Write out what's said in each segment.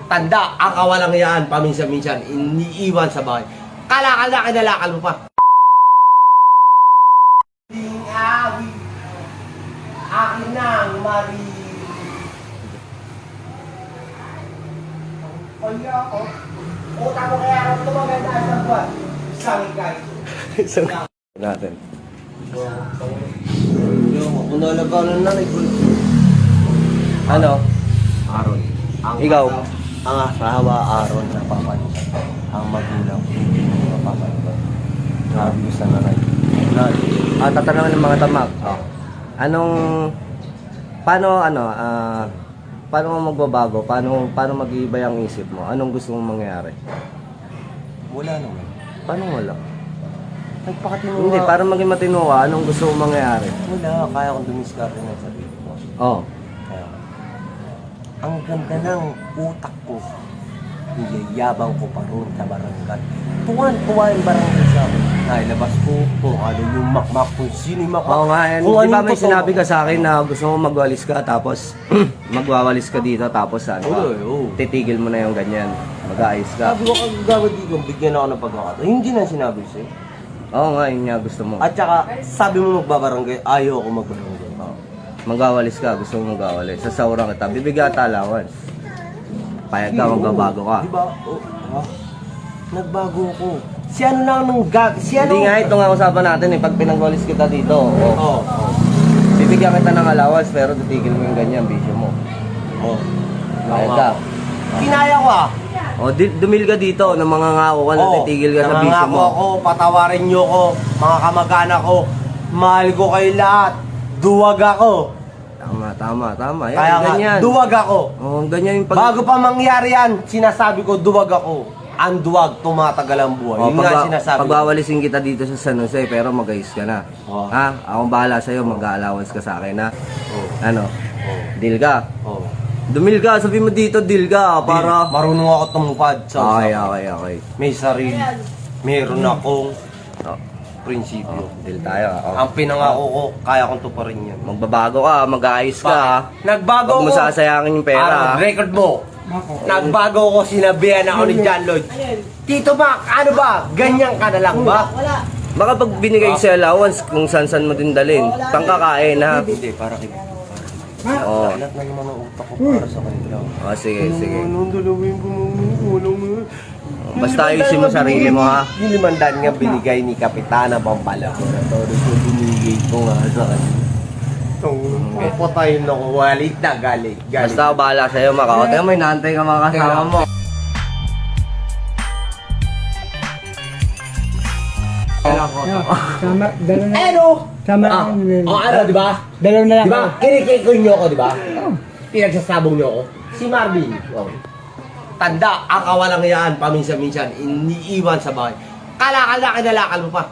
Tanda, ang kawalang yan, paminsan-minsan, iniiwan sa bahay. Kalakal na, kinalakal mo pa. Ding awit, akin nang mari. Kaya ako, utak mo kaya ako tumagal na sa buwan. Sangit ka ito. Natin. Kung nalabaw na naligul. Ano? Aaron. Ikaw? Ang asawa Aaron na papalitan. Ang magulang hindi mo papalitan. Sabi ko sa nanay. Tatanungin ng mga tamag. Oh. Anong... Paano mo magbabago? Paano mag-iiba ang isip mo? Anong gusto mong mangyari? Wala naman. Paano wala? Nagpakatino Hindi, para maging matino ka, anong gusto mong mangyari? Wala, kaya kong dumiskarte ng sarili ko. Oh. Kaya, ang ganda ng utak ko. Niyayabang ko pa ron sa barangay. Tuwan-tuwa yung barangay sa akin. Nailabas ko kung ano yung makmak, kung sino yung makmak. Oo nga, kung di ba may totoo. sinabi ka sa akin na gusto mo magwalis ka tapos magwawalis ka dito tapos saan ka? Oo. Titigil mo na yung ganyan. Mag-aayos ka. Sabi ko kagawad dito, bigyan ako ng pagkakataon. Hindi na sinabi sa'yo. Oo nga, yun nga gusto mo. At saka, sabi mo magbabarangay, ayaw ako magbarangay. Magwawalis ka, gusto mo magwawalis. Sasaurang kita, bibigyan ka allowance. Payag ka, magbabago ka. Diba? Nagbago ako. Si ano lang nung si ano? Hindi nga, ito nga usapan natin eh. Pag pinagwalis kita dito, Oo. bibigyan kita ng allowance pero titigil mo yung ganyan, bisyo mo. Oo. Payag ka. Kinaya ko ah. O, dumil ka dito ng mga ngako ka na titigil ka sa bisyo nangangako mo. ako, patawarin nyo ko, mga kamag-anak ko. Mahal ko kayo lahat. Duwag ako. Tama. Yan, Kaya nga, ganyan. duwag ako. Oo, ganyan yung Bago pa mangyari yan, sinasabi ko, duwag ako. Ang duwag, tumatagal ang buhay. Yun nga sinasabi ko. Pagwawalisin kita dito sa San Jose, pero mag-ayos ka na. Oo. Ha? Akong bahala sa'yo, mag-allowance ka sa akin, ha? Oo. Ano? Oo. Deal ka? Oo. Dumil ka, sabi mo dito, deal ka, para... Marunong ako tumupad sa Okay. usapan. May sarili. Meron akong prinsipyo. Deal tayo, ha? Ang pinangako ko, kaya kong tuparin yan. Magbabago ka, mag-ayos ka, ha? Nagbago Huwag mo ko. sasayangin yung pera, ha? Record mo. Nagbago ko, sinabihan ako ni John Lloyd. Tito Mac, ano ba? Ganyan ka na lang ba? Baka pag binigay sa allowance, kung saan-saan mo din dalhin, pangkakain, ha? Hindi, para kay... Oo. Lahat na naman ang utak ko para sa kanila. Oh, sige. Anong dalawin ko mo? Basta ayusin mo sarili mo, ha? Yung 500 nga binigay ni Kapitana Pampalaboratory ko, binigay ko nga sa kanila. Patayin ako, walit na galing. Basta ako bahala sa'yo, Macau. Tingnan mo, inaantay ka mga kasama mo. Sama, dalawa na. Ano? Sama ano, di ba? Dalawa na lang. Di ba? Kinikikon nyo ako, di ba? Pinagsasabong nyo ako. Si Marvin. Tanda, ang kawalang yan, paminsan-minsan, iniiwan sa bahay. Kalakal na, kinalakal mo pa.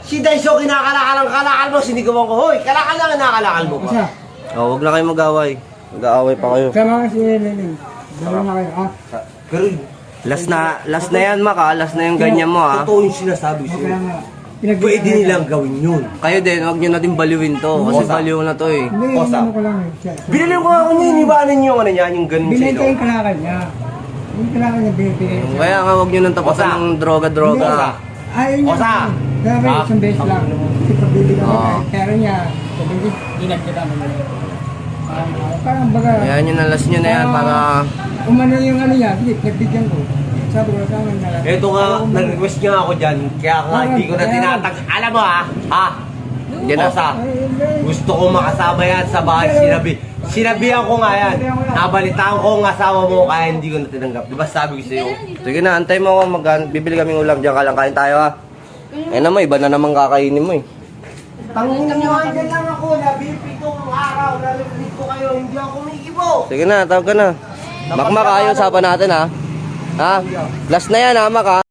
Si Daiso, kalakal mo, sinigawan ko, hoy, kalakal na, kinakalakal mo pa. Isa. Oh, huwag na kayo mag-away. Mag-aaway pa kayo. Sama ka si Lenin. Dalawa na kayo. Pero, Last na yan, Maka. Last na yung ganyan mo, ha? totoo yung sinasabi Kaya sa'yo. nga. Pwede nilang gawin yun. Kayo din, huwag nyo na din baliwin to. Kasi Osa. baliw na to, eh. Hindi, Osa. ano ko lang eh. Binili ko nga ako niya, iniwanan niyo yung ano niya, yung ganun sa Binenta ilo. yung kalakal niya. Yung kalakal niya binibigay siya. Kaya nga, huwag nyo nang tapasan Osa. ng droga-droga. Osa. Ayaw niya. Osa. Dami, Ah. isang beses lang. Kasi pagbibigyan ko Ah. pera niya. Sabi ko, inag kita mo. Parang baga. Ayan yun, last nyo na yan para... Umano yung ano niya, hindi, nagbigyan ko. Sabi ko sa amin na. Ito nga, nag-request nga ako dyan, kaya nga hindi ko na tinatag. Alam mo ha? Yan na. Osa, gusto ko makasama yan sa bahay, sinabihan ko nga yan. Nabalitaan ko ang asawa mo, kaya hindi ko na tinanggap. Di ba sabi ko sa'yo? Sige na, antay mo ako. Bibili kaming ulam dyan. Kalang kain tayo, ha? Eh naman, iba na naman kakainin mo, eh. Tangin nyo, andyan lang ako, nabipitong araw, nalulid ko kayo, hindi ako umikibo. Sige na, tawag ka na. Makmak, ayaw usapan natin, ha? Ha? Last na yan, ha, Maka?